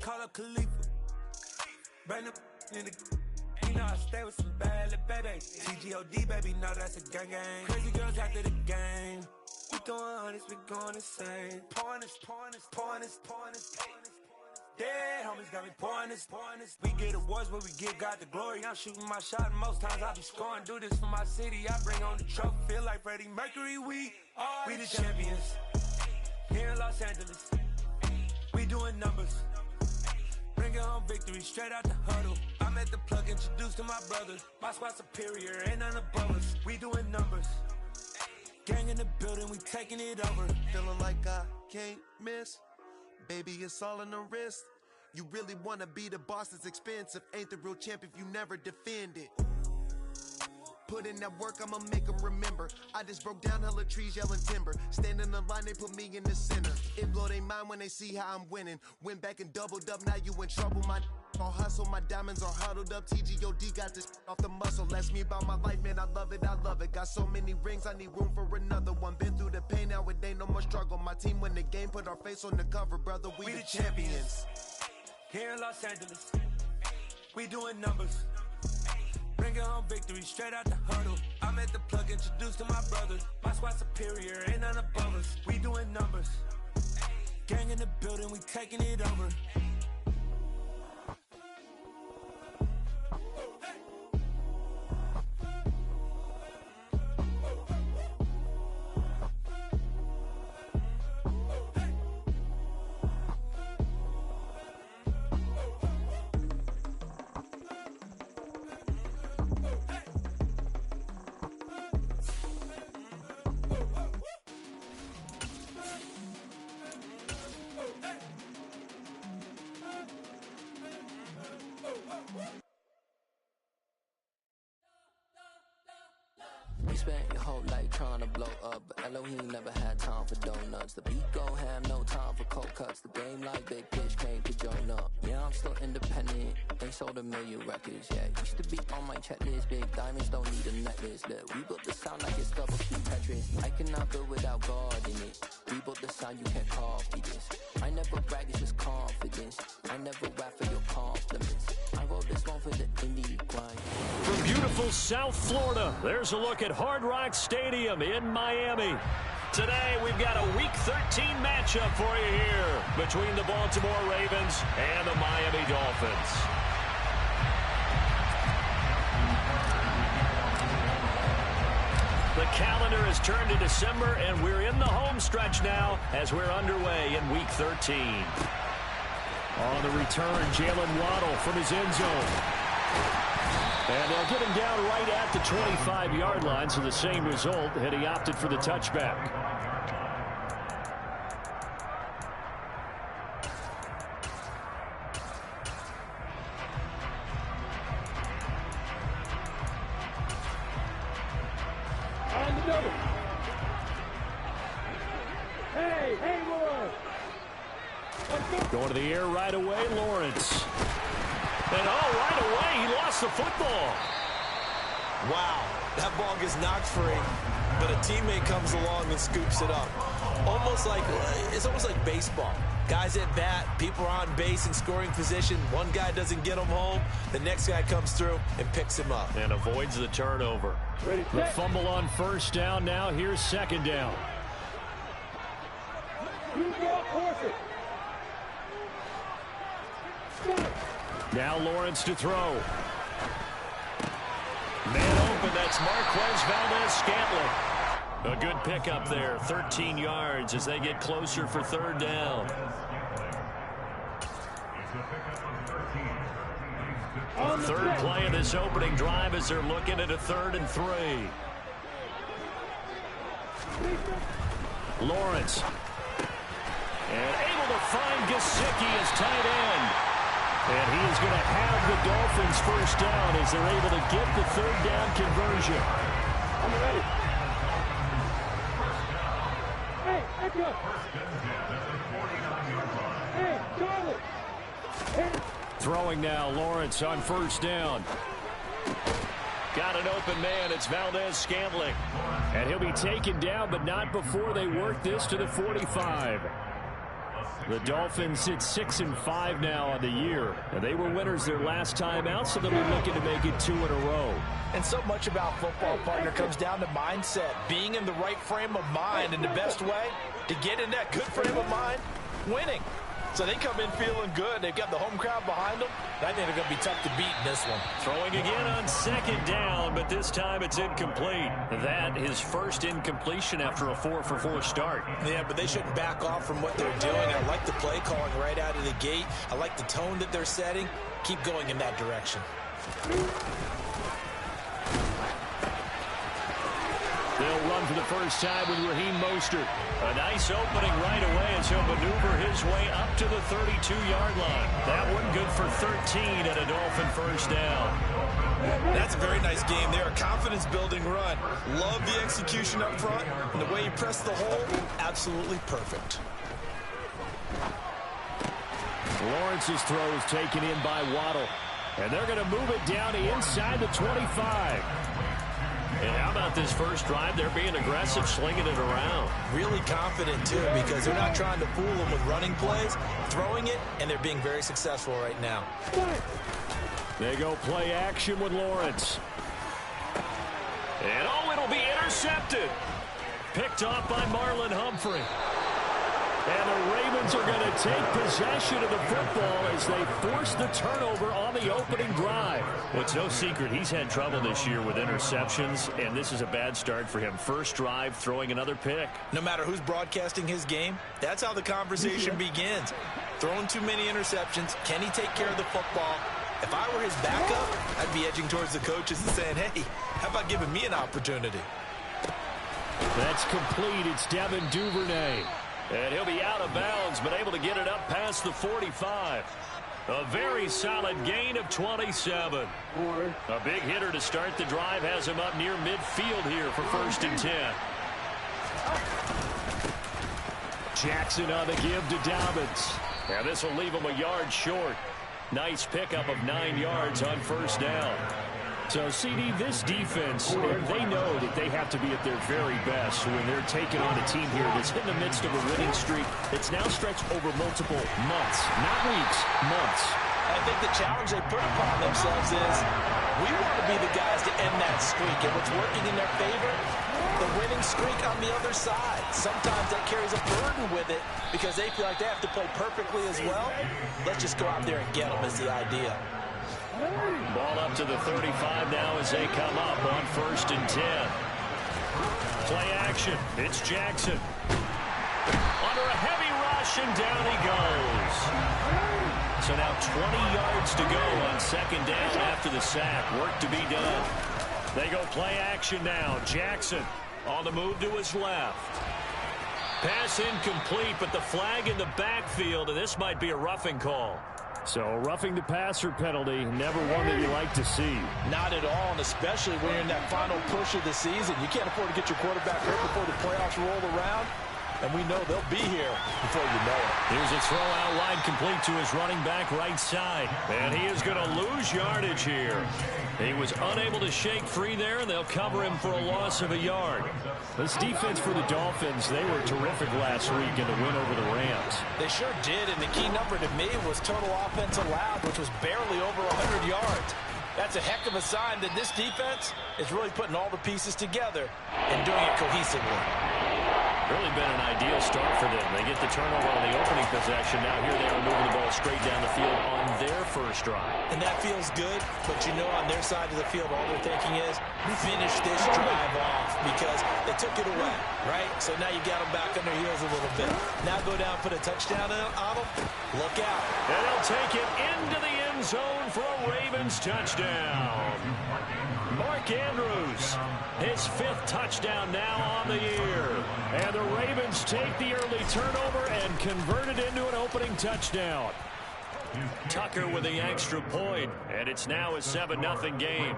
Call up Khalifa. Bring the in the. You know I stay with some bad little baby. TGOD, baby, know that's a gang gang. Crazy girls after the game. We throwing hundreds, we going insane. Pouring this. Dead homies got me pouring this. We get awards, but we give God the glory. I'm shooting my shot, and most times I be scoring. Do this for my city, I bring on the trophy. Feel like Freddie Mercury, we the champions. Here in Los Angeles, we doing numbers. Bringing home victory straight out the huddle. I'm at the plug, introduced to my brothers. My squad superior, ain't none above us. We doing numbers. Gang in the building, we taking it over. Feeling like I can't miss. Baby, it's all in the wrist. You really wanna be the boss, it's expensive. Ain't the real champ if you never defend it. Put in that work, I'ma make them remember. I just broke down hella trees, yelling timber. Stand in the line, they put me in the center. It blow their mind when they see how I'm winning. Went back and doubled up, now you in trouble. My all hustle, my diamonds are huddled up. TGOD got this off the muscle. Ask me about my life, man, I love it. Got so many rings, I need room for another one. Been through the pain, now it ain't no more struggle. My team win the game, put our face on the cover, brother. We the champions. Here in Los Angeles, we doing numbers. Bringing home victory straight out the huddle. I'm at the plug, introduced to my brothers. My squad superior, ain't none above us. We doing numbers. Gang in the building, we taking it over. We spent your whole life trying to blow up, but Elohim never had time for donuts. The beat go ham, no time for cold cuts. The game like Big Pitch came to join up. Yeah, I'm still independent, they sold 1 million records. Yeah, used to be on my checklist. Big diamonds don't need a necklace. Look, we built the sound like it's double speed Tetris. I cannot build without God in it. We built the sound, you can't copy this. I never brag, it's just confidence. I never rap for your compliments. I wrote this one for the indie grind. From beautiful South Florida, there's a look at Hard Rock Stadium in Miami. Today, we've got a Week 13 matchup for you here between the Baltimore Ravens and the Miami Dolphins. The calendar has turned to December, and we're in the home stretch now as we're underway in Week 13. On the return, Jalen Waddle from his end zone. And they'll get him down right at the 25-yard line, so the same result, and he opted for the touchback. On the double. Hey, Lawrence. Going to the air right away, Lawrence. And right away, he lost the football. Wow, that ball gets knocked free, but a teammate comes along and scoops it up. It's almost like baseball. Guys at bat, people are on base in scoring position. One guy doesn't get him home, the next guy comes through and picks him up. And avoids the turnover. The fumble on first down now. Here's second down. Now Lawrence to throw. Man open, that's Marquez Valdez-Scantling. A good pickup there, 13 yards as they get closer for third down. Third play of this opening drive as they're looking at a 3rd and 3. Lawrence. And able to find Gesicki as tight end. And he is going to have the Dolphins first down as they're able to get the 3rd down conversion. I'm ready. Hey, let's go. Hey, Charlie. Hey. Throwing now, Lawrence on first down. Got an open man. It's Valdez-Scantling. And he'll be taken down, but not before they work this to the 45. The Dolphins sit 6-5 now on the year, and they were winners their last time out, so they'll be looking to make it 2 in a row. And so much about football, partner, comes down to mindset, being in the right frame of mind, and the best way to get in that good frame of mind, winning. So they come in feeling good. They've got the home crowd behind them. I think they're going to be tough to beat in this one. Throwing again on 2nd down, but this time it's incomplete. That his first incompletion after a 4-for-4 start. Yeah, but they shouldn't back off from what they're doing. I like the play calling right out of the gate. I like the tone that they're setting. Keep going in that direction. They'll run for the first time with Raheem Mostert. A nice opening right away as he'll maneuver his way up to the 32-yard line. That one good for 13 and a Dolphin first down. That's a very nice game there. A confidence-building run. Love the execution up front. And the way he pressed the hole, absolutely perfect. Lawrence's throw is taken in by Waddle. And they're going to move it down to inside the 25. And how about this first drive? They're being aggressive, slinging it around. Really confident, too, because they're not trying to fool them with running plays, throwing it, and they're being very successful right now. They go play action with Lawrence. And, oh, it'll be intercepted. Picked off by Marlon Humphrey. And the Ravens are going to take possession of the football as they force the turnover on the opening drive. Well, it's no secret he's had trouble this year with interceptions, and this is a bad start for him. First drive, throwing another pick. No matter who's broadcasting his game, that's how the conversation begins. Throwing too many interceptions. Can he take care of the football? If I were his backup, I'd be edging towards the coaches and saying, hey, how about giving me an opportunity? That's complete. It's Devin Duvernay. And he'll be out of bounds, but able to get it up past the 45. A very solid gain of 27. A big hitter to start the drive has him up near midfield here for 1st and 10. Jackson on the give to Dobbins. And this will leave him a yard short. Nice pickup of 9 yards on 1st down. So, CD, this defense, they know that they have to be at their very best when they're taking on a team here that's in the midst of a winning streak that's now stretched over multiple months, not weeks, months. I think the challenge they put upon themselves is we want to be the guys to end that streak. And what's working in their favor, the winning streak on the other side. Sometimes that carries a burden with it because they feel like they have to play perfectly as well. Let's just go out there and get them is the idea. Ball up to the 35 now as they come up on 1st and 10. Play action. It's Jackson. Under a heavy rush, and down he goes. So now 20 yards to go on 2nd down after the sack. Work to be done. They go play action now. Jackson on the move to his left. Pass incomplete, but the flag in the backfield, and this might be a roughing call. So roughing the passer penalty, never one that you like to see. Not at all, and especially when you're in that final push of the season. You can't afford to get your quarterback hurt before the playoffs roll around. And we know they'll be here before you know it. Here's a throw out wide complete to his running back right side. And he is going to lose yardage here. He was unable to shake free there, and they'll cover him for a loss of a yard. This defense for the Dolphins, they were terrific last week in the win over the Rams. They sure did, and the key number to me was total offense allowed, which was barely over 100 yards. That's a heck of a sign that this defense is really putting all the pieces together and doing it cohesively. Really been an ideal start for them. They get the turnover on the opening possession. Now here they are moving the ball straight down the field on their first drive. And that feels good, but you know on their side of the field all they're thinking is finish this drive off because they took it away, right? So now you got them back on their heels a little bit. Now go down, put a touchdown on them. Look out. And they'll take it into the end zone for a Ravens touchdown. Mark Andrews, his 5th touchdown now on the year. And the Ravens take the early turnover and convert it into an opening touchdown. Tucker with the extra point, and it's now a 7-0 game.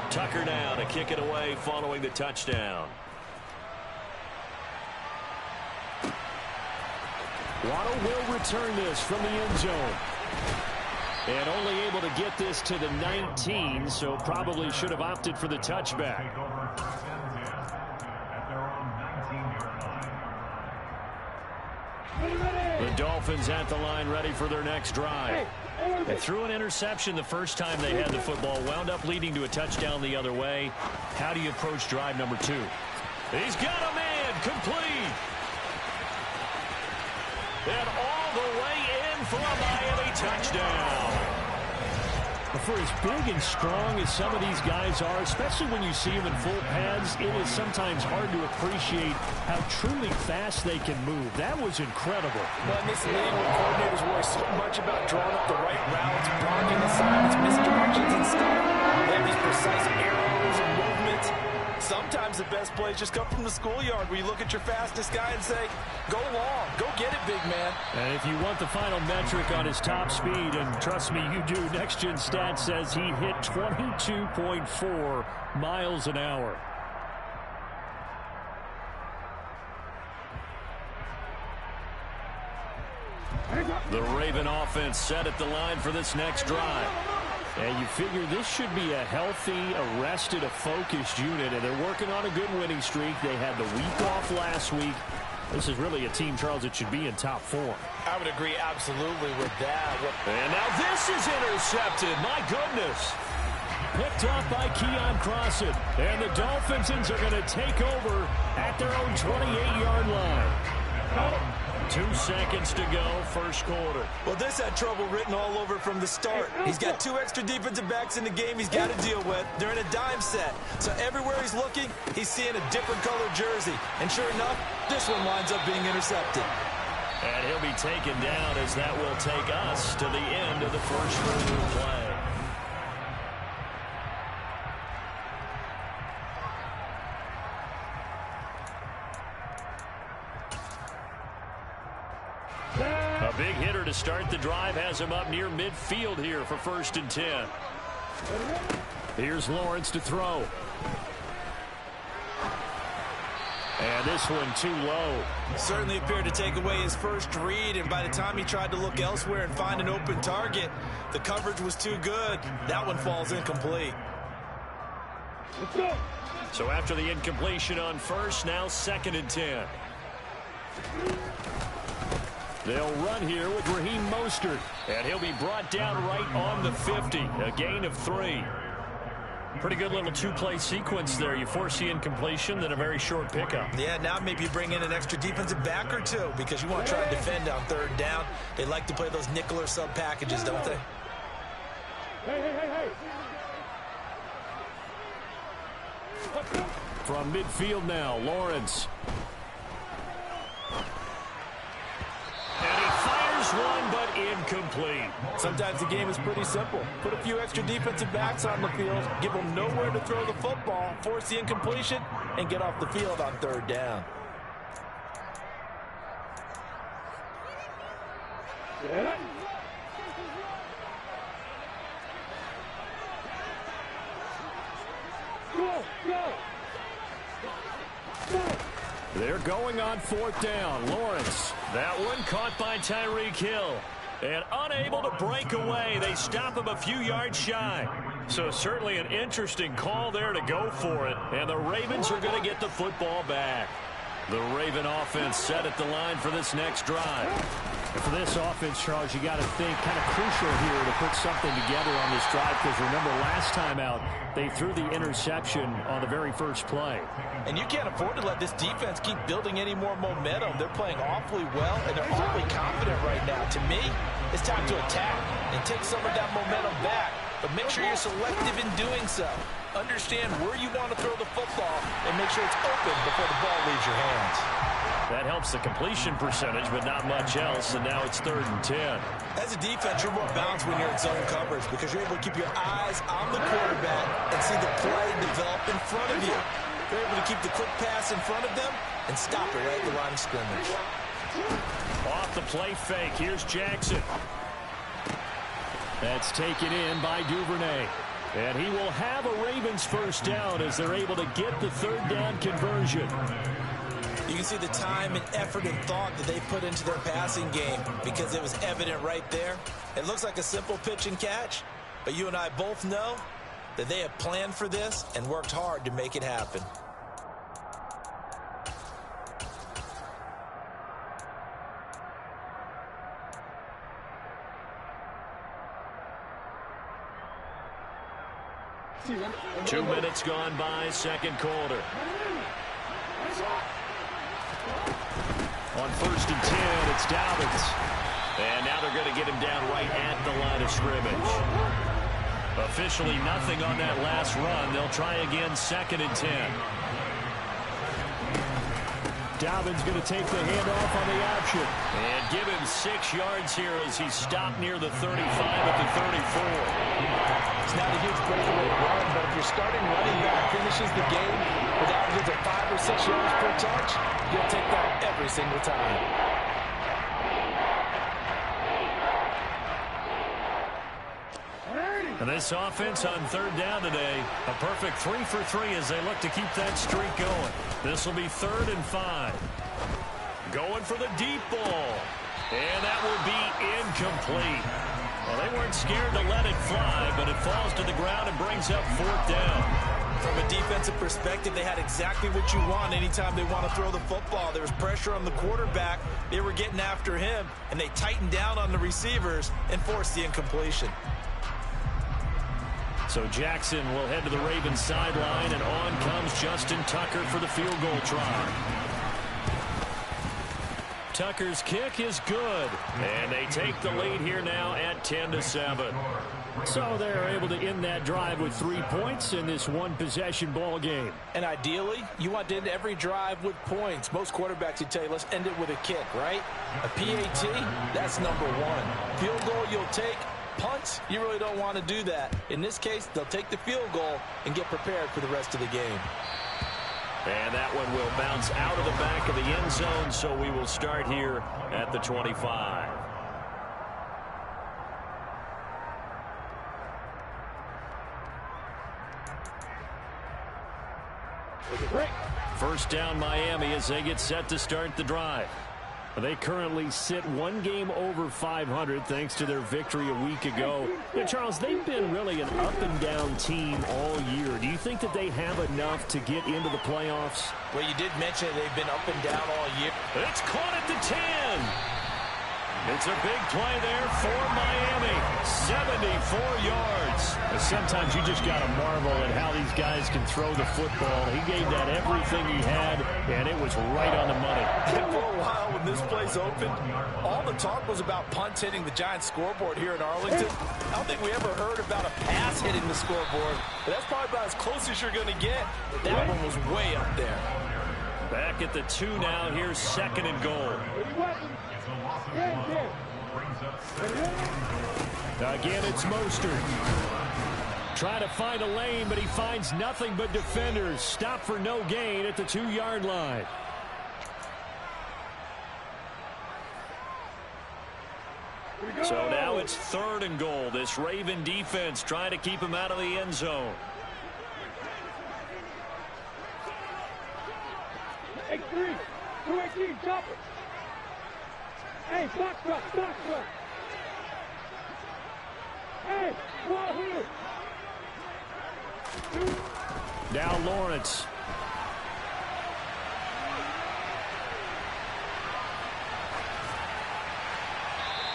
Tucker now to kick it away following the touchdown. Waddle will return this from the end zone. And only able to get this to the 19, so probably should have opted for the touchback. The Dolphins at the line, ready for their next drive. They threw an interception the first time they had the football, wound up leading to a touchdown the other way. How do you approach drive number 2? He's got a man, complete. And all the way in for a Miami touchdown. For as big and strong as some of these guys are, especially when you see them in full pads, it is sometimes hard to appreciate how truly fast they can move. That was incredible. Well, in this league, where coordinators worry so much about drawing up the right routes, blocking assignments, misdirections, and stuff, they have these precise arrows and movements. Sometimes the best plays just come from the schoolyard where you look at your fastest guy and say, go long, go get it, big man. And if you want the final metric on his top speed, and trust me, you do, Next Gen Stats says he hit 22.4 miles an hour. The Raven offense set at the line for this next drive. And you figure this should be a healthy, arrested, a focused unit, and they're working on a good winning streak. They had the week off last week. This is really a team, Charles, that should be in top form. I would agree absolutely with that. And now this is intercepted. My goodness. Picked off by Keon Crossan. And the Dolphins are going to take over at their own 28-yard line. 2 seconds to go, first quarter. Well, this had trouble written all over from the start. He's got 2 extra defensive backs in the game he's got to deal with. They're in a dime set. So everywhere he's looking, he's seeing a different colored jersey. And sure enough, this one winds up being intercepted. And he'll be taken down as that will take us to the end of the first quarter of play. A big hitter to start the drive has him up near midfield here for 1st and 10. Here's Lawrence to throw. And this one too low. Certainly appeared to take away his first read, and by the time he tried to look elsewhere and find an open target, the coverage was too good. That one falls incomplete. Let's go. So after the incompletion on first, now 2nd and 10. They'll run here with Raheem Mostert, and he'll be brought down right on the 50, a gain of 3. Pretty good little 2-play sequence there. You force the incompletion, then a very short pickup. Yeah, now maybe you bring in an extra defensive back or 2 because you want to try to defend on 3rd down. They like to play those nickel or sub packages, don't they? Hey. From midfield now, Lawrence. And he fires one, but incomplete. Sometimes the game is pretty simple. Put a few extra defensive backs on the field, give them nowhere to throw the football, force the incompletion, and get off the field on 3rd down. Yeah. Go. They're going on 4th down. Lawrence. That one caught by Tyreek Hill. And unable to break away. They stop him a few yards shy. So certainly an interesting call there to go for it. And the Ravens are going to get the football back. The Raven offense set at the line for this next drive. And for this offense, Charles, you got to think kind of crucial here to put something together on this drive, because remember last time out, they threw the interception on the very first play. And you can't afford to let this defense keep building any more momentum. They're playing awfully well, and they're awfully confident right now. To me, it's time to attack and take some of that momentum back, but make sure you're selective in doing so. Understand where you want to throw the football and make sure it's open before the ball leaves your hands. That helps the completion percentage, but not much else, and now it's 3rd and 10. As a defense, you're more balanced when you're in zone coverage because you're able to keep your eyes on the quarterback and see the play develop in front of you. You're able to keep the quick pass in front of them and stop it right at the line of scrimmage. Off the play fake, here's Jackson. That's taken in by Duvernay. And he will have a Ravens first down as they're able to get the 3rd down conversion. You can see the time and effort and thought that they put into their passing game because it was evident right there. It looks like a simple pitch and catch, but you and I both know that they have planned for this and worked hard to make it happen. 2 minutes gone by, second quarter. On 1st and 10, it's Dobbins. And now they're going to get him down right at the line of scrimmage. Officially nothing on that last run. They'll try again, 2nd and 10. Dobbins going to take the handoff on the option. And give him 6 yards here as he stopped near the 35 at the 34. It's not a huge breakaway run, but if your starting running back finishes the game with averages of 5 or 6 yards per touch, you'll take that every single time. And this offense on 3rd down today, a perfect 3 for 3 as they look to keep that streak going. This will be 3rd and 5. Going for the deep ball. And that will be incomplete. Well, they weren't scared to let it fly, but it falls to the ground and brings up 4th down. From a defensive perspective, they had exactly what you want anytime they want to throw the football. There was pressure on the quarterback. They were getting after him, and they tightened down on the receivers and forced the incompletion. So Jackson will head to the Ravens sideline, and on comes Justin Tucker for the field goal try. Tucker's kick is good, and they take the lead here now at 10-7. So they're able to end that drive with 3 points in this one-possession ball game. And ideally, you want to end every drive with points. Most quarterbacks would tell you, let's end it with a kick, right? A PAT, that's number 1. Field goal you'll take. Punts, you really don't want to do that. In this case, they'll take the field goal and get prepared for the rest of the game. And that one will bounce out of the back of the end zone, so we will start here at the 25. First down Miami as they get set to start the drive. They currently sit 1 game over 500 thanks to their victory a week ago. You know, Charles, they've been really an up-and-down team all year. Do you think that they have enough to get into the playoffs? Well, you did mention they've been up and down all year. It's caught at the 10. It's a big play there for Miami. 74 yards. Sometimes you just got to marvel at how these guys can throw the football. He gave that everything he had, and it was right on the money. And for a while, when this place opened, all the talk was about punts hitting the Giants scoreboard here in Arlington. I don't think we ever heard about a pass hitting the scoreboard. But that's probably about as close as you're going to get. That one was way up there. Back at the 2 now. Here's 2nd and goal. Again, it's Mostert. Trying to find a lane, but he finds nothing but defenders. Stop for no gain at the 2-yard line. So now it's 3rd and goal. This Raven defense trying to keep him out of the end zone. Hey, 218, chopper. Hey, box truck. Hey, ball here. Now Lawrence.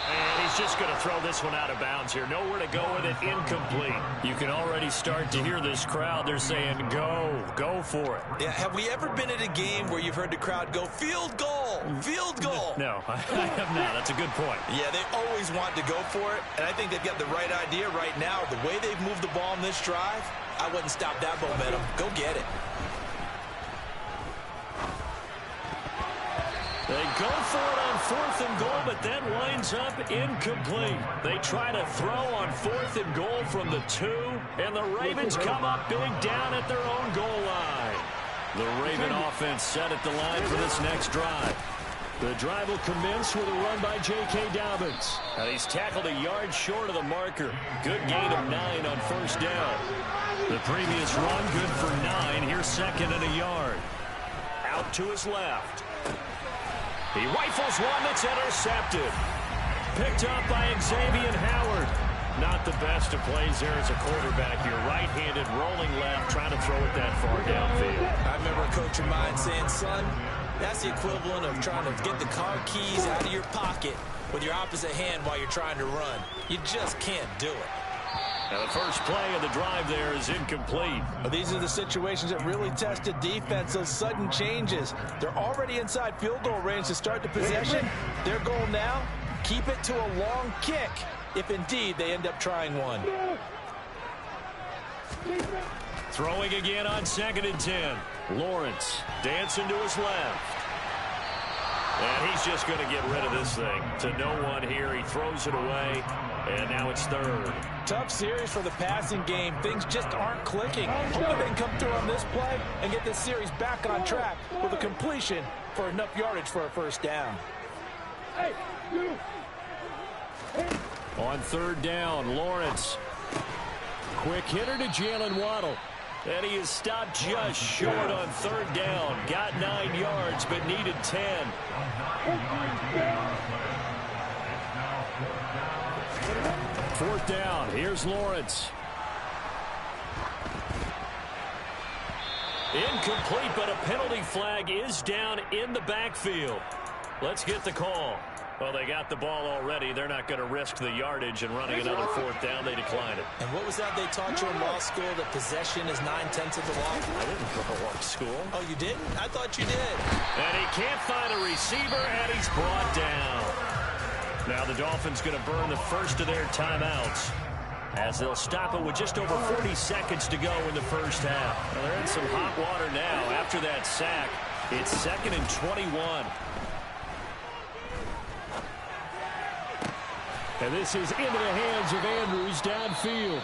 And he's just going to throw this one out of bounds here. Nowhere to go with it. Incomplete. You can already start to hear this crowd. They're saying, go for it. Yeah, have we ever been at a game where you've heard the crowd go, field goal, field goal? No, I have not. That's a good point. Yeah, they always want to go for it, and I think they've got the right idea right now. The way they've moved the ball in this drive, I wouldn't stop that momentum. Go get it. They go for it on 4th and goal, but that winds up incomplete. They try to throw on 4th and goal from the 2, and the Ravens come up big down at their own goal line. The Raven offense set at the line for this next drive. The drive will commence with a run by J.K. Dobbins. And he's tackled a yard short of the marker. Good gain of 9 on 1st down. The previous run, good for 9. Here's 2nd and a yard. Out to his left. He rifles one that's intercepted. Picked up by Xavier Howard. Not the best of plays there as a quarterback. You're right-handed, rolling left, trying to throw it that far downfield. I remember a coach of mine saying, son, that's the equivalent of trying to get the car keys out of your pocket with your opposite hand while you're trying to run. You just can't do it. And the first play of the drive there is incomplete. Well, these are the situations that really tested defense, those sudden changes. They're already inside field goal range to start the possession. Their goal now, keep it to a long kick, if indeed they end up trying one. Throwing again on 2nd and 10. Lawrence dancing to his left. And he's just going to get rid of this thing to no one here. He throws it away, and now it's 3rd. Tough series for the passing game. Things just aren't clicking. Hoping they can come through on this play and get this series back on track with a completion for enough yardage for a first down. On 3rd down, Lawrence. Quick hitter to Jalen Waddle. And he is stopped just short on 3rd down. Got 9 yards, but needed 10. 4th down. Here's Lawrence. Incomplete, but a penalty flag is down in the backfield. Let's get the call. Well, they got the ball already. They're not going to risk the yardage and running another 4th down. They decline it. And what was that they taught you in law school, that possession is 9/10 of the law? I didn't go to law school. Oh, you didn't? I thought you did. And he can't find a receiver, and he's brought down. Now the Dolphins going to burn the first of their timeouts as they'll stop it with just over 40 seconds to go in the first half. Well, they're in some hot water now after that sack. It's 2nd and 21. And this is into the hands of Andrews downfield.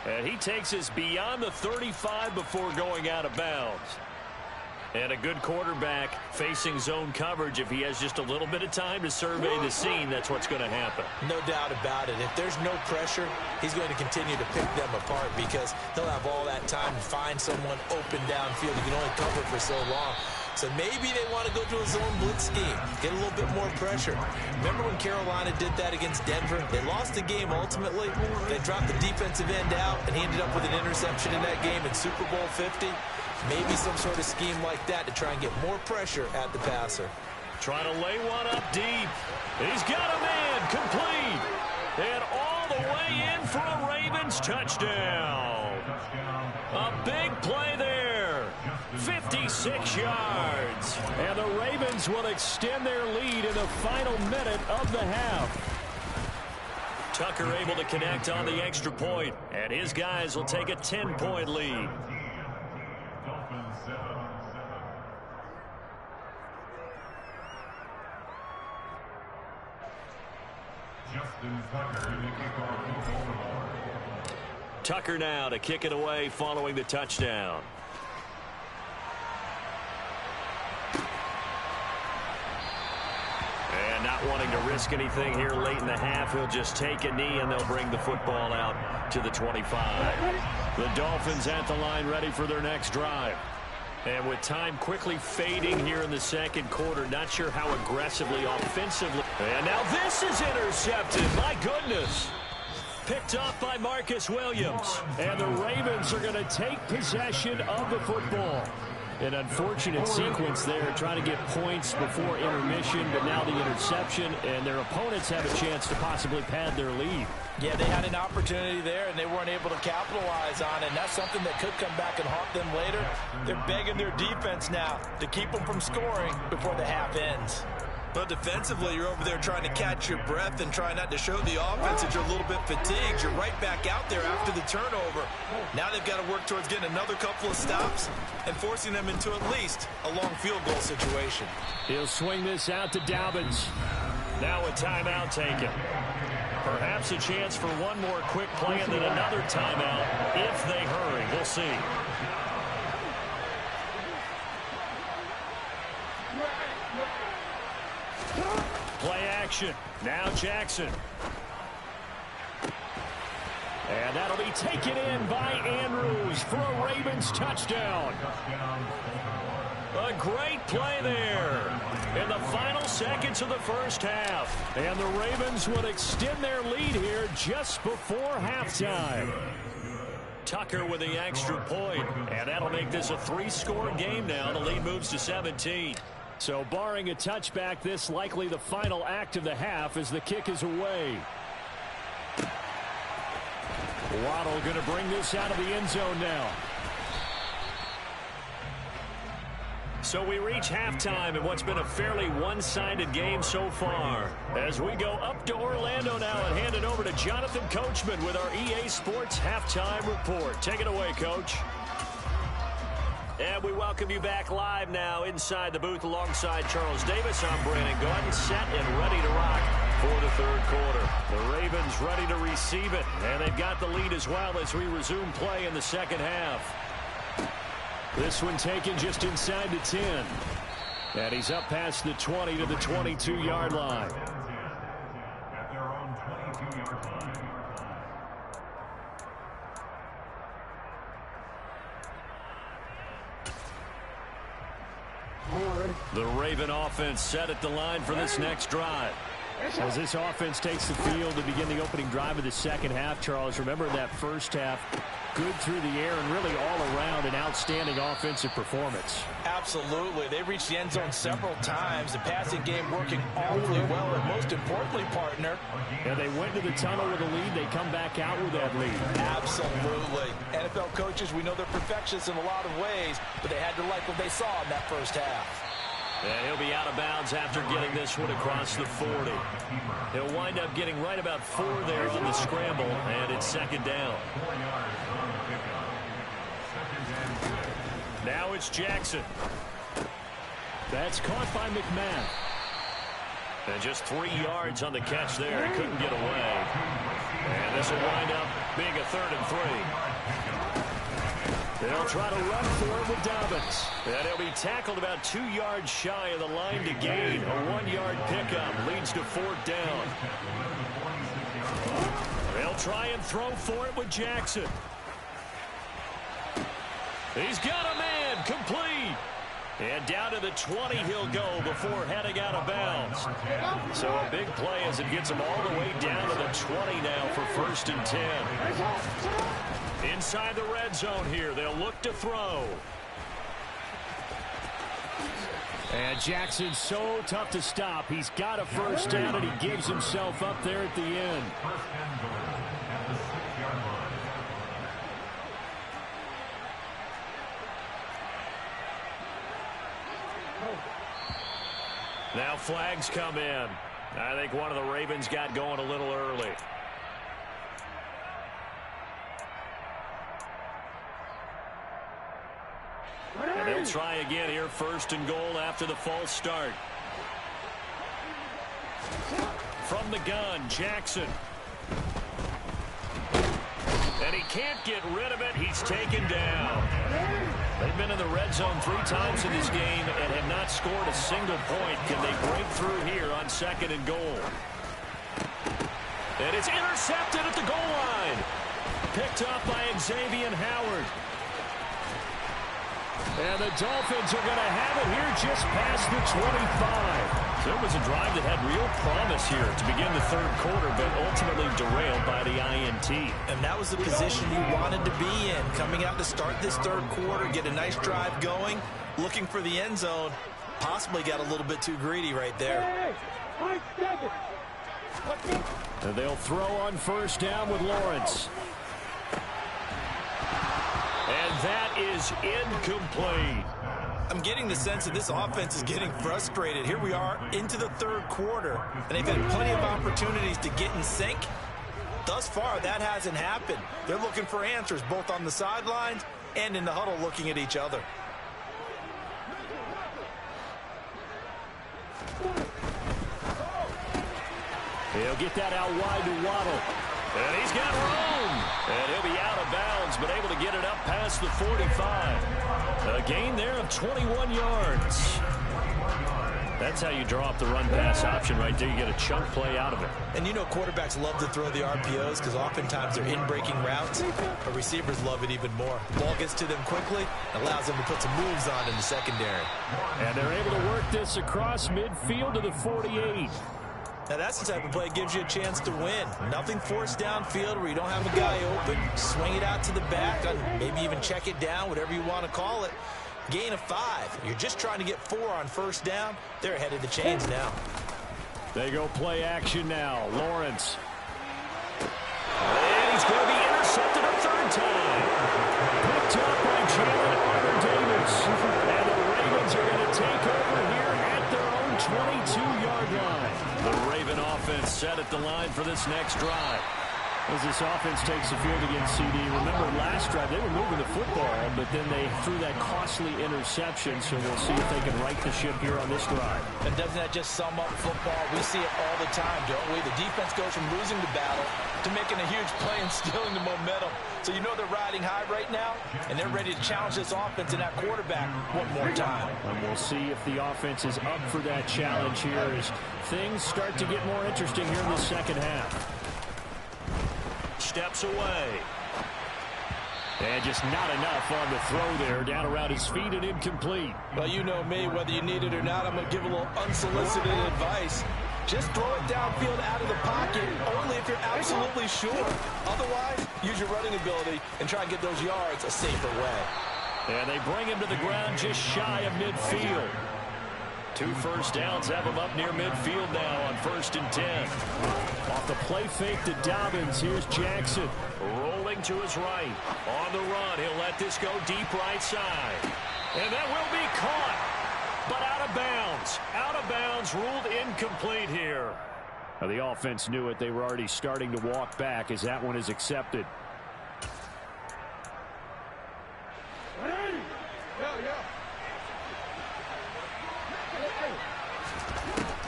And he takes us beyond the 35 before going out of bounds. And a good quarterback facing zone coverage. If he has just a little bit of time to survey the scene, that's what's going to happen. No doubt about it. If there's no pressure, he's going to continue to pick them apart because he'll have all that time to find someone open downfield. He can only cover for so long. So maybe they want to go to a zone blitz scheme, get a little bit more pressure. Remember when Carolina did that against Denver? They lost the game ultimately. They dropped the defensive end out, and he ended up with an interception in that game in Super Bowl 50. Maybe some sort of scheme like that to try and get more pressure at the passer. Trying to lay one up deep. He's got a man complete. And all the way in for a Ravens touchdown. A big play there. 56 yards. And the Ravens will extend their lead in the final minute of the half. Tucker able to connect on the extra point, and his guys will take a 10-point lead. Tucker now to kick it away following the touchdown. And not wanting to risk anything here late in the half, he'll just take a knee and they'll bring the football out to the 25. The Dolphins at the line ready for their next drive. And with time quickly fading here in the second quarter, not sure how aggressively, offensively. And now this is intercepted. My goodness. Picked off by Marcus Williams. And the Ravens are going to take possession of the football. An unfortunate sequence there, trying to get points before intermission, but now the interception, and their opponents have a chance to possibly pad their lead. Yeah, they had an opportunity there, and they weren't able to capitalize on it, and that's something that could come back and haunt them later. They're begging their defense now to keep them from scoring before the half ends. But defensively, you're over there trying to catch your breath and try not to show the offense that you're a little bit fatigued. You're right back out there after the turnover. Now they've got to work towards getting another couple of stops and forcing them into at least a long field goal situation. He'll swing this out to Dobbins. Now a timeout taken. Perhaps a chance for one more quick play and then another timeout if they hurry. We'll see. Play action. Now Jackson. And that'll be taken in by Andrews for a Ravens touchdown. A great play there in the final seconds of the first half. And the Ravens would extend their lead here just before halftime. Tucker with the extra point, and that'll make this a 3-score game now. The lead moves to 17. So barring a touchback, this likely the final act of the half as the kick is away. Waddle going to bring this out of the end zone now. So we reach halftime in what's been a fairly one-sided game so far. As we go up to Orlando now and hand it over to Jonathan Coachman with our EA Sports Halftime Report. Take it away, Coach. And we welcome you back live now inside the booth alongside Charles Davis. I'm Brandon Gordon, set and ready to rock for the third quarter. The Ravens ready to receive it, and they've got the lead as well as we resume play in the second half. This one taken just inside the 10. And he's up past the 20 to the 22-yard line. At their own 22-yard line. The Raven offense set at the line for this next drive. As this offense takes the field to begin the opening drive of the second half, Charles, remember in that first half, good through the air and really all around an outstanding offensive performance. Absolutely. They reached the end zone several times. The passing game working awfully well, and most importantly, partner. And they went to the tunnel with a lead. They come back out with that lead. Absolutely. NFL coaches, we know they're perfectionists in a lot of ways, but they had to like what they saw in that first half. And he'll be out of bounds after getting this one across the 40. He'll wind up getting right about 4 there on the scramble, and it's second down. Now it's Jackson. That's caught by McMahon. And just 3 yards on the catch there. He couldn't get away. And this will wind up being a 3rd and 3. They'll try to run for it with Dobbins. And he'll be tackled about 2 yards shy of the line to gain. A 1-yard pickup leads to 4th down. They'll try and throw for it with Jackson. He's got a man, complete. And down to the 20 he'll go before heading out of bounds. So a big play as it gets him all the way down to the 20 now for 1st and 10. Inside the red zone here, they'll look to throw. And Jackson's so tough to stop. He's got a 1st down, and he gives himself up there at the end. Now flags come in. I think one of the Ravens got going a little early. And they'll try again here, 1st and goal after the false start. From the gun, Jackson. And he can't get rid of it. He's taken down. They've been in the red zone 3 times in this game and have not scored a single point. Can they break through here on 2nd and goal? And it's intercepted at the goal line. Picked up by Xavier Howard. And the Dolphins are going to have it here just past the 25. So it was a drive that had real promise here to begin the 3rd quarter, but ultimately derailed by the INT. And that was the position you wanted to be in. Coming out to start this 3rd quarter, get a nice drive going, looking for the end zone. Possibly got a little bit too greedy right there. And they'll throw on 1st down with Lawrence. And that is incomplete. I'm getting the sense that this offense is getting frustrated. Here we are into the 3rd quarter, and they've had plenty of opportunities to get in sync. Thus far, that hasn't happened. They're looking for answers both on the sidelines and in the huddle looking at each other. He'll get that out wide to Waddle. And he's got room. And he'll be out of bounds, but able to get it up past the 45. A gain there of 21 yards. That's how you draw up the run-pass option right there. You get a chunk play out of it. And you know quarterbacks love to throw the RPOs because oftentimes they're in-breaking routes, but receivers love it even more. Ball gets to them quickly, allows them to put some moves on in the secondary. And they're able to work this across midfield to the 48. Now that's the type of play that gives you a chance to win. Nothing forced downfield where you don't have a guy open. Swing it out to the back, maybe even check it down, whatever you want to call it. Gain of 5. You're just trying to get 4 on 1st down. They're ahead of the chains now. They go play action now. Lawrence. And he's going to be intercepted third time. Picked up by Jalen Davis. And the Ravens are going to take over here at their own 22-yard line. The Raven offense set at the line for this next drive. As this offense takes the field against CD, remember last drive they were moving the football, but then they threw that costly interception, so we'll see if they can right the ship here on this drive. And doesn't that just sum up football? We see it all the time, don't we? The defense goes from losing the battle to making a huge play and stealing the momentum. So you know they're riding high right now, and they're ready to challenge this offense and that quarterback one more time. And we'll see if the offense is up for that challenge here as things start to get more interesting here in the second half. Steps away. And just not enough on the throw there. Down around his feet and incomplete. Well, you know me, whether you need it or not, I'm going to give a little unsolicited advice. Just throw it downfield out of the pocket, only if you're absolutely sure. Otherwise, use your running ability and try and get those yards a safer way. And they bring him to the ground just shy of midfield. 2 first downs have him up near midfield now on 1st and 10. Off the play fake to Dobbins. Here's Jackson. Rolling to his right. On the run. He'll let this go deep right side. And that will be caught. But out of bounds. Out of bounds. Ruled incomplete here. Now, the offense knew it. They were already starting to walk back as that one is accepted.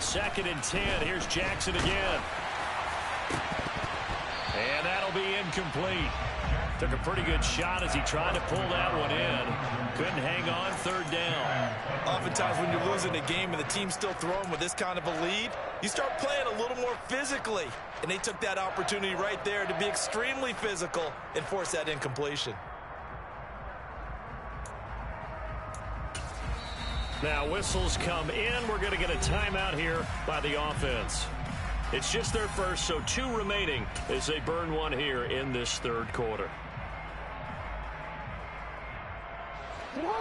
Second and 10. Here's Jackson again. And that'll be incomplete. Took a pretty good shot as he tried to pull that one in. Couldn't hang on. 3rd down. Oftentimes when you're losing a game and the team's still throwing with this kind of a lead, you start playing a little more physically. And they took that opportunity right there to be extremely physical and force that incompletion. Now whistles come in. We're going to get a timeout here by the offense. It's just their first, so 2 remaining as they burn one here in this 3rd quarter.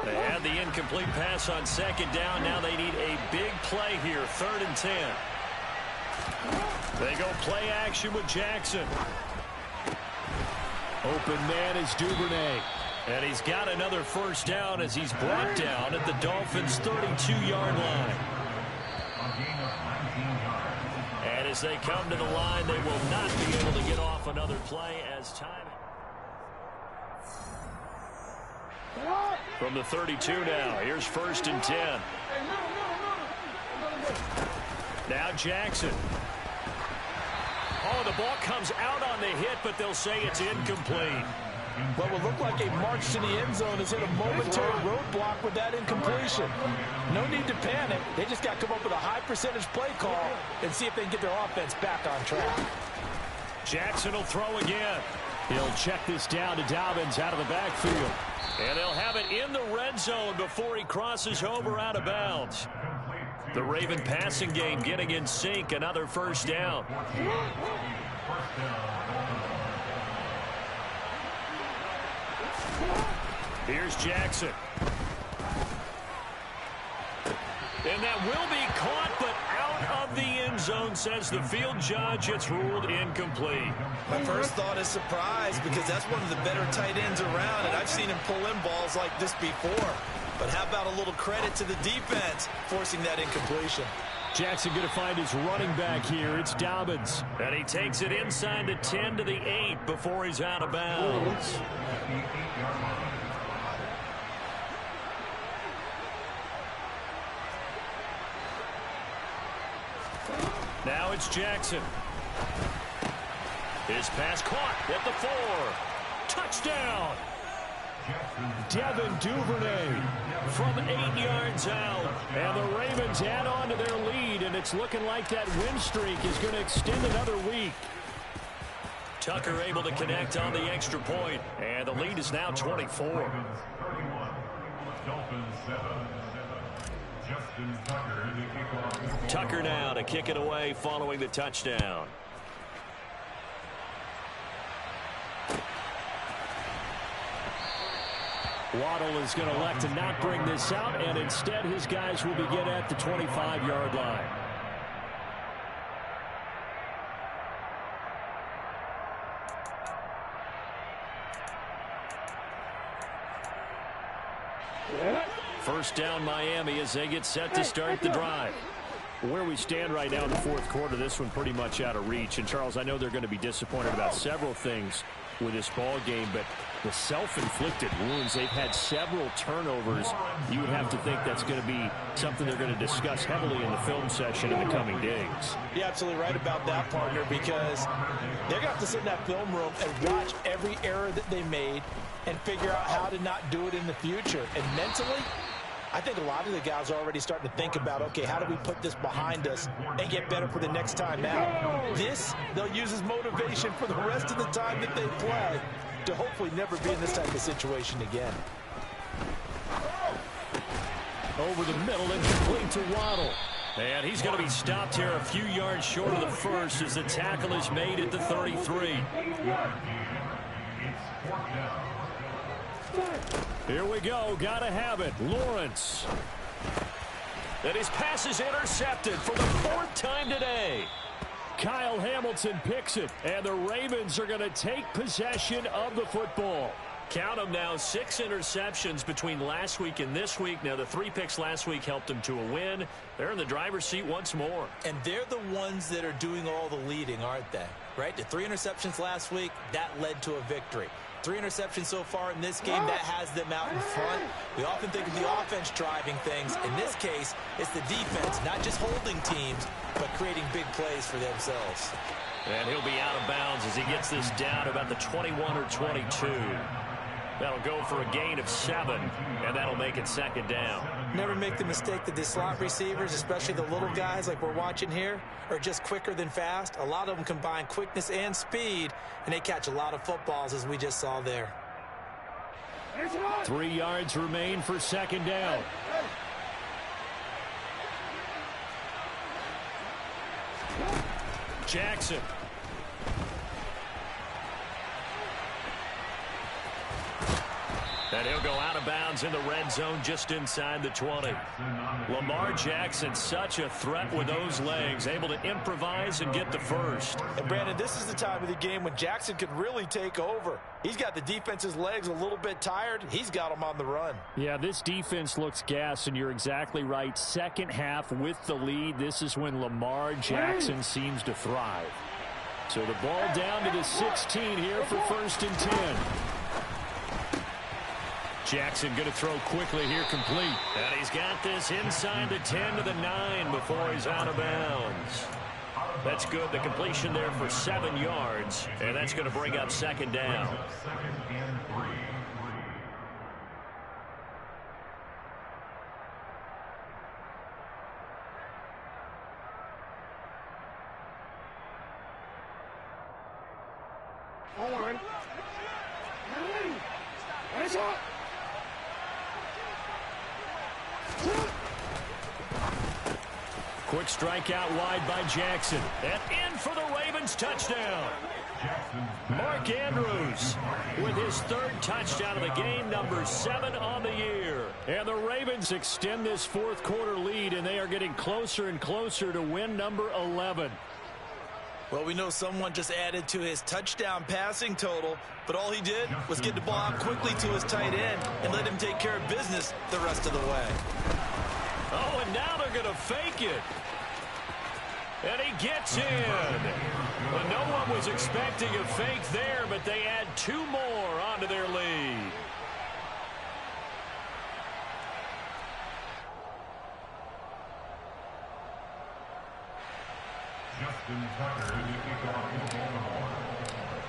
They had the incomplete pass on 2nd down. Now they need a big play here. 3rd and 10. They go play action with Jackson. Open man is Duvernay. And he's got another first down as he's brought down at the Dolphins' 32-yard line. And as they come to the line, they will not be able to get off another play as time. From the 32 now, here's 1st and 10. Now Jackson. Oh, the ball comes out on the hit, but they'll say it's incomplete. What would look like a march to the end zone has hit a momentary roadblock with that incompletion. No need to panic. They just got to come up with a high percentage play call and see if they can get their offense back on track. Jackson will throw again. He'll check this down to Dobbins out of the backfield. And they'll have it in the red zone before he crosses over out of bounds. The Raven passing game getting in sync. Another first down. Here's Jackson. And that will be caught, but out of the end zone, says the field judge. It's ruled incomplete. My first thought is surprise because that's one of the better tight ends around, and I've seen him pull in balls like this before. But how about a little credit to the defense forcing that incompletion? Jackson going to find his running back here. It's Dobbins. And he takes it inside the 10 to the 8 before he's out of bounds. Now it's Jackson. His pass caught at the 4. Touchdown. Devin Duvernay from 8 yards out. And the Ravens add on to their lead, and it's looking like that win streak is going to extend another week. Tucker able to connect on the extra point, and the lead is now 24. Tucker now to kick it away following the touchdown. Waddle is going to elect to not bring this out, and instead his guys will begin at the 25-yard line. First down Miami as they get set to start the drive. Where we stand right now in the fourth quarter, this one pretty much out of reach. And, Charles, I know they're going to be disappointed about several things with this ball game, but the self-inflicted wounds, they've had several turnovers. You would have to think that's going to be something they're going to discuss heavily in the film session in the coming days. You're absolutely right about that, partner, because they're going to have to sit in that film room and watch every error that they made and figure out how to not do it in the future. And mentally, I think a lot of the guys are already starting to think about, okay, how do we put this behind us and get better for the next time out? This, they'll use as motivation for the rest of the time that they play to hopefully never be in this type of situation again. Over the middle and complete to Waddle. And he's going to be stopped here a few yards short of the first as the tackle is made at the 33. Here we go. Got to have it. Lawrence. And his pass is intercepted for the fourth time today. Kyle Hamilton picks it, and the Ravens are going to take possession of the football. Count them now, 6 interceptions between last week and this week. Now, the 3 picks last week helped them to a win. They're in the driver's seat once more. And they're the ones that are doing all the leading, aren't they? Right? The 3 interceptions last week, that led to a victory. 3 interceptions so far in this game, that has them out in front. We often think of the offense driving things. In this case, it's the defense, not just holding teams, but creating big plays for themselves. And he'll be out of bounds as he gets this down about the 21 or 22. That'll go for a gain of 7, and that'll make it second down. Never make the mistake that the slot receivers, especially the little guys like we're watching here, are just quicker than fast. A lot of them combine quickness and speed, and they catch a lot of footballs, as we just saw there. 3 yards remain for second down. Jackson. And he'll go out of bounds in the red zone just inside the 20. Lamar Jackson, such a threat with those legs, able to improvise and get the first. And, Brandon, this is the time of the game when Jackson could really take over. He's got the defense's legs a little bit tired. He's got them on the run. Yeah, this defense looks gassed, and you're exactly right. Second half with the lead, this is when Lamar Jackson seems to thrive. So the ball down to the 16 here for 1st and 10. Jackson going to throw quickly here, complete. And he's got this inside the 10 to the 9 before he's out of bounds. That's good. The completion there for 7 yards. And that's going to bring up second down. Hold on. Nice up. Quick strike out wide by Jackson. And in for the Ravens touchdown. Mark Andrews with his 3rd touchdown of the game, number 7 on the year. And the Ravens extend this fourth quarter lead, and they are getting closer and closer to win number 11. Well, we know someone just added to his touchdown passing total, but all he did was get the ball out quickly to his tight end and let him take care of business the rest of the way. Oh, and now they're going to fake it. And he gets in. Well, no one was expecting a fake there, but they add 2 more onto their lead.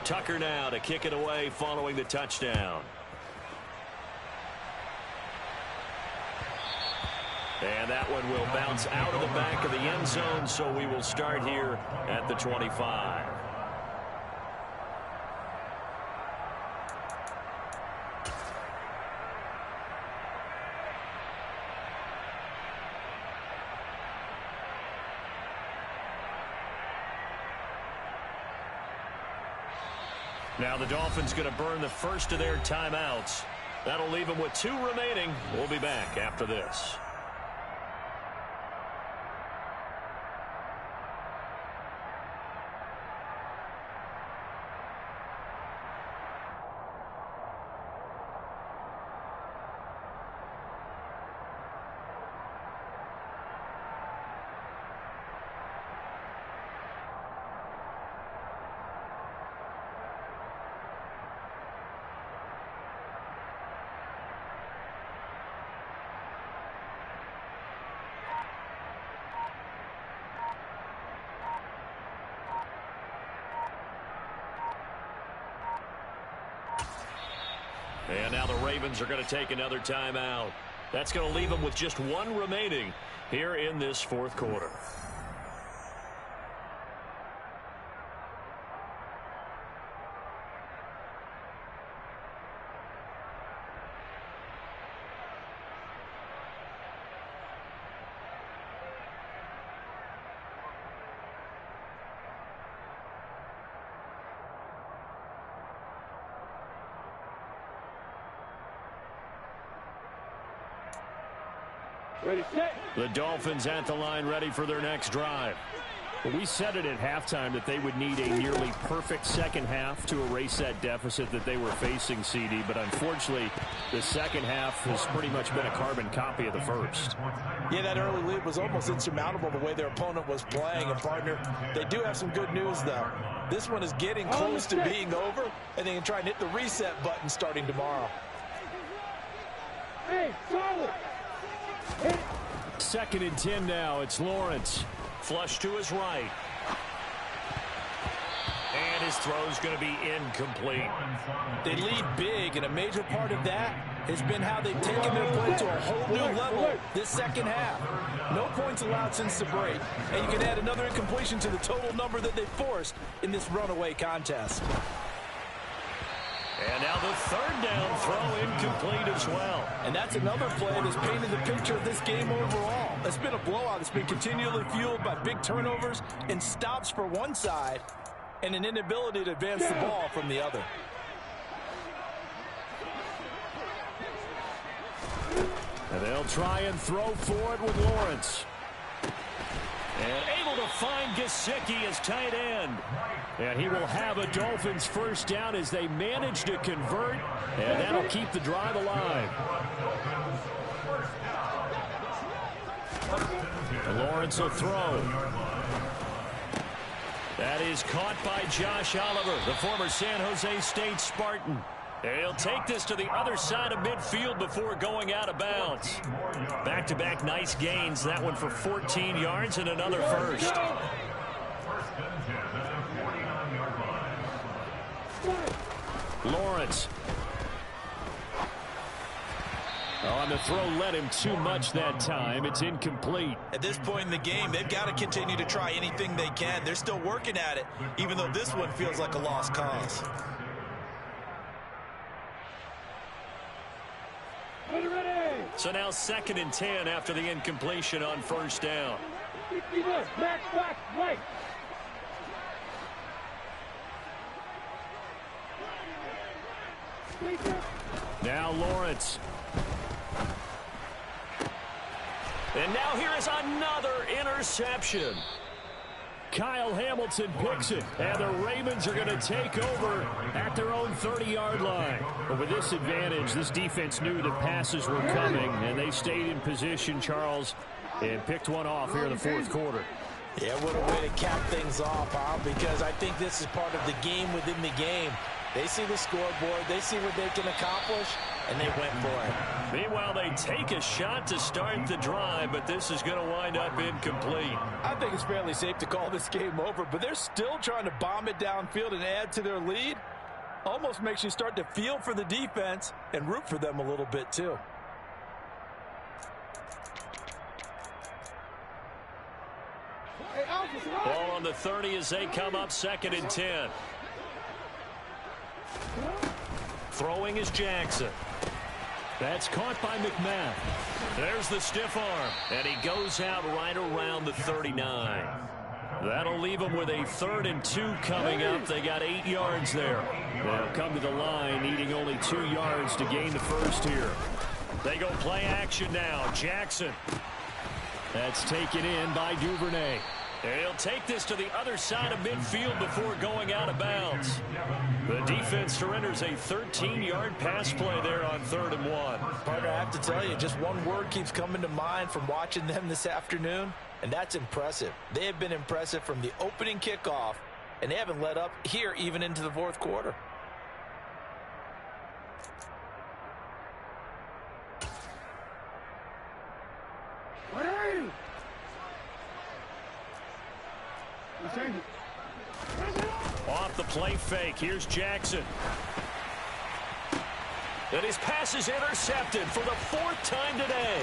Tucker now to kick it away following the touchdown. And that one will bounce out of the back of the end zone, so we will start here at the 25. Now the Dolphins going to burn the first of their timeouts. That'll leave them with 2 remaining. We'll be back after this. And now the Ravens are going to take another timeout. That's going to leave them with just one remaining here in this fourth quarter. Ready, set. The Dolphins at the line, ready for their next drive. Well, we said it at halftime that they would need a nearly perfect second half to erase that deficit that they were facing, CD. But unfortunately, the second half has pretty much been a carbon copy of the first. Yeah, that early lead was almost insurmountable the way their opponent was playing. And, partner, they do have some good news, though. This one is getting close to being over, and they can try and hit the reset button starting tomorrow. Hey, solid. Second and 10 now. It's Lawrence. Flush to his right. And his throw's going to be incomplete. They lead big, and a major part of that has been how they've taken their play to a whole new level this second half. No points allowed since the break, and you can add another incompletion to the total number that they forced in this runaway contest. And now the third down throw incomplete as well. And that's another play that's painted the picture of this game overall. It's been a blowout. It's been continually fueled by big turnovers and stops for one side and an inability to advance the ball from the other. And they'll try and throw for it with Lawrence. And able to find Gesicki as tight end. And he will have a Dolphins first down as they manage to convert. And that'll keep the drive alive. And Lawrence will throw. That is caught by Josh Oliver, the former San Jose State Spartan. He'll take this to the other side of midfield before going out of bounds. Back-to-back nice gains. That one for 14 yards and another first. Lawrence. On the throw led him too much that time. It's incomplete. At this point in the game, they've got to continue to try anything they can. They're still working at it, even though this one feels like a lost cause. So now second and 10 after the incompletion on first down. Back, right. Now Lawrence. And now here is another interception. Kyle Hamilton picks it, and the Ravens are going to take over at their own 30-yard line. But with this advantage, this defense knew the passes were coming, and they stayed in position, Charles, and picked one off here in the fourth quarter. Yeah, what a way to cap things off, huh? Because I think this is part of the game within the game. They see the scoreboard, they see what they can accomplish, and they went for it. Meanwhile, they take a shot to start the drive, but this is going to wind up incomplete. I think it's fairly safe to call this game over, but they're still trying to bomb it downfield and add to their lead. Almost makes you start to feel for the defense and root for them a little bit, too. Ball on the 30 as they come up second and 10. Throwing is Jackson. That's caught by McMahon. There's the stiff arm, and he goes out right around the 39. That'll leave them with a 3rd and 2 coming up. They got 8 yards there. They'll come to the line, needing only 2 yards to gain the first here. They go play action now. Jackson. That's taken in by Duvernay. He'll take this to the other side of midfield before going out of bounds. The defense surrenders a 13-yard pass play there on 3rd and 1. Partner, I have to tell you, just one word keeps coming to mind from watching them this afternoon, and that's impressive. They have been impressive from the opening kickoff, and they haven't let up here even into the fourth quarter. What are you? Off the play fake, here's Jackson. And his pass is intercepted for the 4th time today.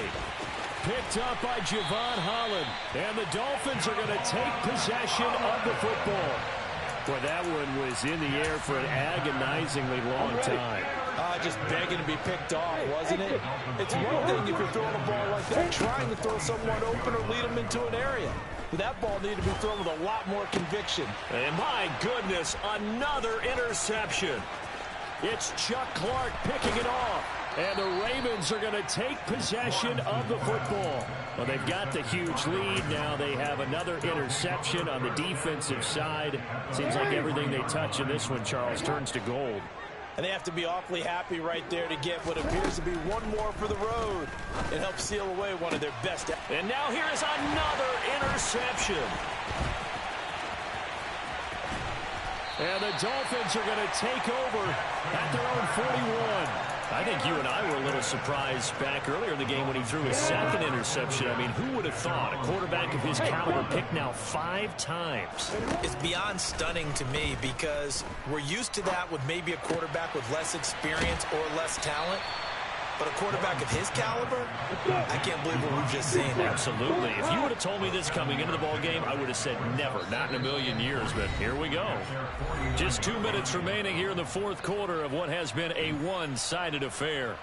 Picked up by Javon Holland. And the Dolphins are going to take possession of the football. Boy, that one was in the air for an agonizingly long time. Just begging to be picked off, wasn't it? It's one thing if you're throwing a ball like that, trying to throw someone open or lead them into an area. But that ball needed to be thrown with a lot more conviction. And my goodness, another interception. It's Chuck Clark picking it off. And the Ravens are going to take possession of the football. Well, they've got the huge lead. Now they have another interception on the defensive side. Seems like everything they touch in this one, Charles, turns to gold. And they have to be awfully happy right there to get what appears to be one more for the road. It helps seal away one of their best. And now here is another interception. And the Dolphins are going to take over at their own 41. I think you and I were a little surprised back earlier in the game when he threw his 2nd interception. I mean, who would have thought a quarterback of his caliber picked now 5 times? It's beyond stunning to me because we're used to that with maybe a quarterback with less experience or less talent. But a quarterback of his caliber, I can't believe what we've just seen. Absolutely. If you would have told me this coming into the ball game, I would have said never, not in a million years. But here we go. Just 2 minutes remaining here in the 4th quarter of what has been a one-sided affair.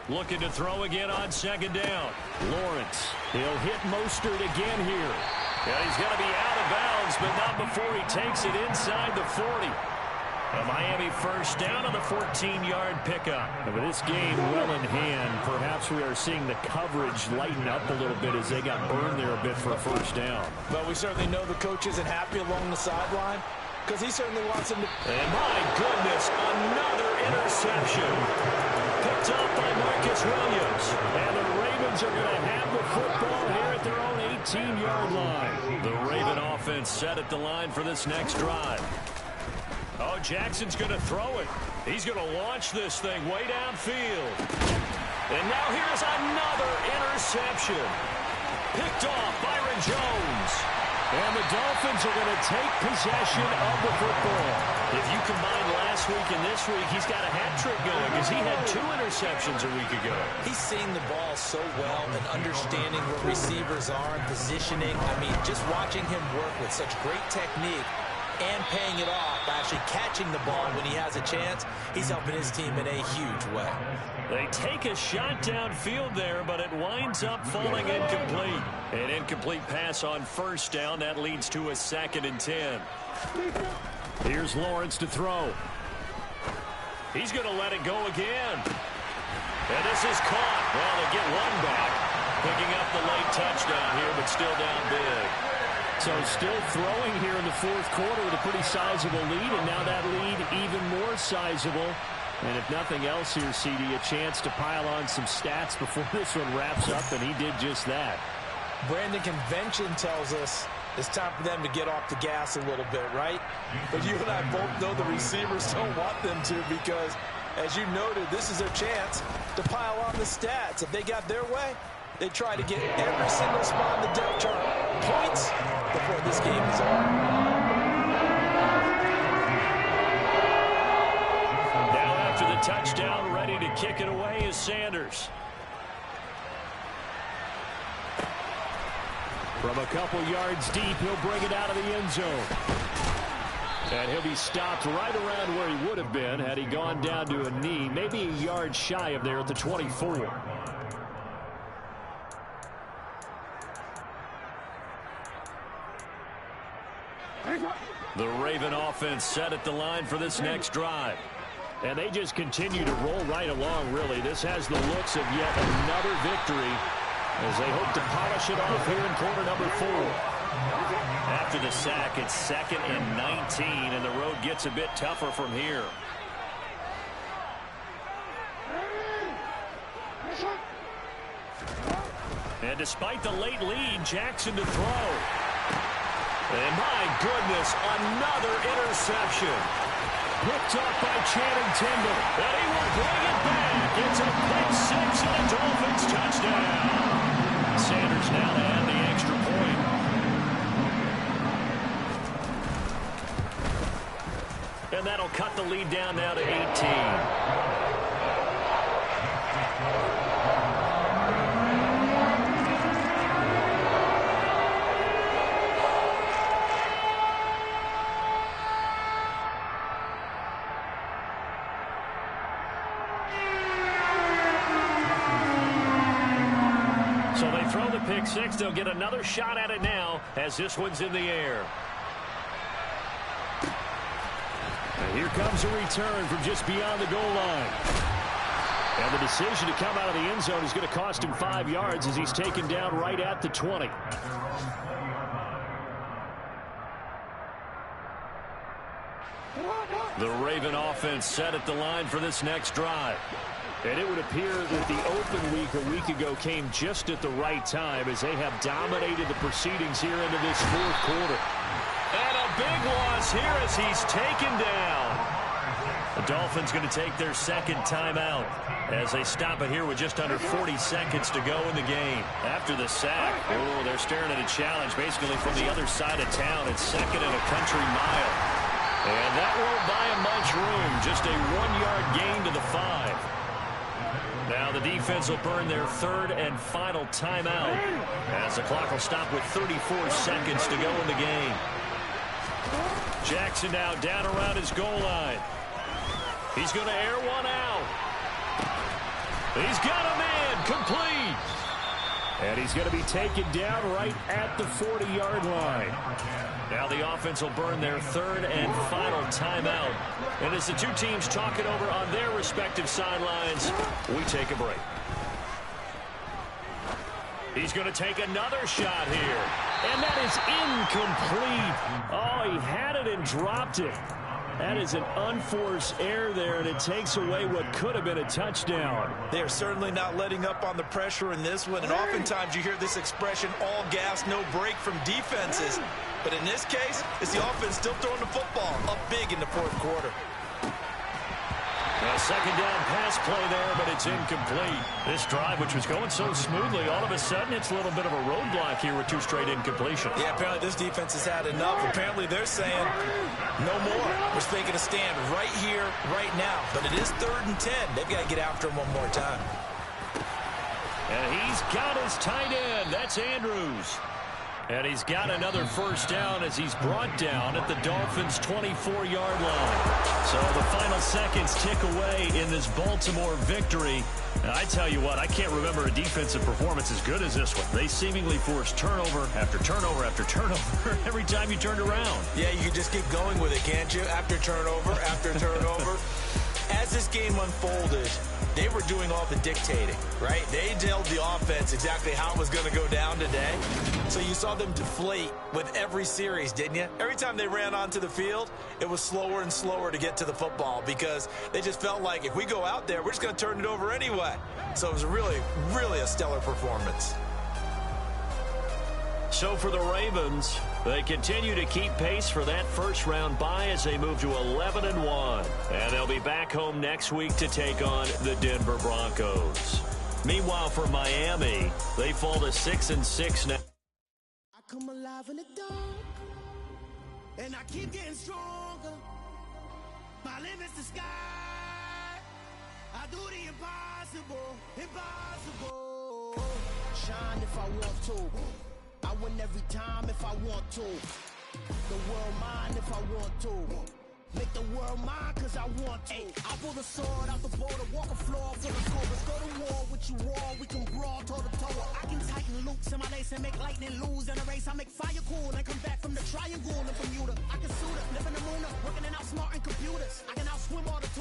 Looking to throw again on 2nd down. Lawrence. He'll hit Mostert again here. And he's going to be out of bounds, but not before he takes it inside the 40. A Miami 1st down on the 14-yard pickup. And with this game well in hand, perhaps we are seeing the coverage lighten up a little bit as they got burned there a bit for a 1st down. But we certainly know the coach isn't happy along the sideline because he certainly wants him to. And my goodness, another interception. Picked up by Marcus Williams. And the Ravens are going to have the football here at their own 18-yard line. The Raven offense set at the line for this next drive. Oh, Jackson's going to throw it. He's going to launch this thing way downfield. And now here's another interception. Picked off Byron Jones. And the Dolphins are going to take possession of the football. If you combine last week and this week, he's got a hat trick going because he had 2 interceptions a week ago. He's seeing the ball so well and understanding where receivers are and positioning. I mean, just watching him work with such great technique and paying it off by actually catching the ball when he has a chance, he's helping his team in a huge way. They take a shot downfield there, but it winds up falling incomplete. An incomplete pass on 1st down. That leads to a 2nd and 10. Here's Lawrence to throw. He's going to let it go again. And this is caught. Well, they get one back. Picking up the late touchdown here, but still down big. So still throwing here in the 4th quarter with a pretty sizable lead, and now that lead even more sizable. And if nothing else here, CD, a chance to pile on some stats before this one wraps up, and he did just that. Brandon, convention tells us it's time for them to get off the gas a little bit, right? But you and I both know the receivers don't want them to because, as you noted, this is their chance to pile on the stats. If they got their way, they try to get every single spot in the depth chart points before this game is over. Now after the touchdown, ready to kick it away is Sanders. From a couple yards deep, he'll bring it out of the end zone. And he'll be stopped right around where he would have been had he gone down to a knee, maybe a yard shy of there at the 24. The Raven offense set at the line for this next drive. And they just continue to roll right along, really. This has the looks of yet another victory as they hope to polish it off here in quarter number 4. After the sack, it's 2nd and 19, and the road gets a bit tougher from here. despite the late lead, Jackson to throw. And my goodness, another interception. Picked up by Channing Tindall. And he will bring it back. It's a pick 6 and a Dolphins touchdown. Sanders now to add the extra point. And that'll cut the lead down now to 18. Pick 6. They'll get another shot at it now as this one's in the air. And here comes a return from just beyond the goal line. And the decision to come out of the end zone is going to cost him 5 yards as he's taken down right at the 20. The Raven offense set at the line for this next drive. And it would appear that the open week a week ago came just at the right time as they have dominated the proceedings here into this fourth quarter. And a big loss here as he's taken down. The Dolphins going to take their second timeout as they stop it here with just under 40 seconds to go in the game. After the sack, oh, they're staring at a challenge basically from the other side of town. It's second and a country mile. And that won't buy him much room. Just a 1-yard gain to the 5. Now the defense will burn their third and final timeout as the clock will stop with 34 seconds to go in the game. Jackson now down around his goal line. He's going to air one out. He's got a man complete. And he's going to be taken down right at the 40-yard line. Now the offense will burn their third and final timeout. And as the two teams talk it over on their respective sidelines, we take a break. He's going to take another shot here. And that is incomplete. Oh, he had it and dropped it. That is an unforced error there, and it takes away what could have been a touchdown. They're certainly not letting up on the pressure in this one, and oftentimes you hear this expression, all gas, no break from defenses. But in this case, it's the offense still throwing the football up big in the fourth quarter. A second down pass play there, but it's incomplete. This drive, which was going so smoothly, all of a sudden it's a little bit of a roadblock here with 2 straight incompletions. Yeah, apparently this defense has had enough. Apparently they're saying no more. We're making a stand right here, right now. But it is 3rd and 10. They've got to get after him one more time. And he's got his tight end. That's Andrews. And he's got another first down as he's brought down at the Dolphins' 24-yard line. So the final seconds tick away in this Baltimore victory. And I tell you what, I can't remember a defensive performance as good as this one. They seemingly forced turnover after turnover after turnover every time you turned around. Yeah, you can just keep going with it, can't you? After turnover, after turnover. As this game unfolded, they were doing all the dictating, right? They told the offense exactly how it was going to go down today. So you saw them deflate with every series, didn't you? Every time they ran onto the field, it was slower and slower to get to the football because they just felt like if we go out there, we're just going to turn it over anyway. So it was really, really a stellar performance. So for the Ravens, they continue to keep pace for that first-round bye as they move to 11-1. And they'll be back home next week to take on the Denver Broncos. Meanwhile, for Miami, they fall to 6-6 now. I come alive in the dark, and I keep getting stronger. My limit's the sky. I do the impossible, impossible. Shine if I want to. I win every time if I want to. The world mine if I want to. Make the world mine cause I want to. I pull the sword out the border, walk a floor full of cobras. Go to war with you all, we can brawl toe to toe. I can tighten loops in my lace and make lightning lose in a race. I make fire cool and come back from the triangle in Bermuda. I can suit it, live in the moon, working and outsmarting computers. I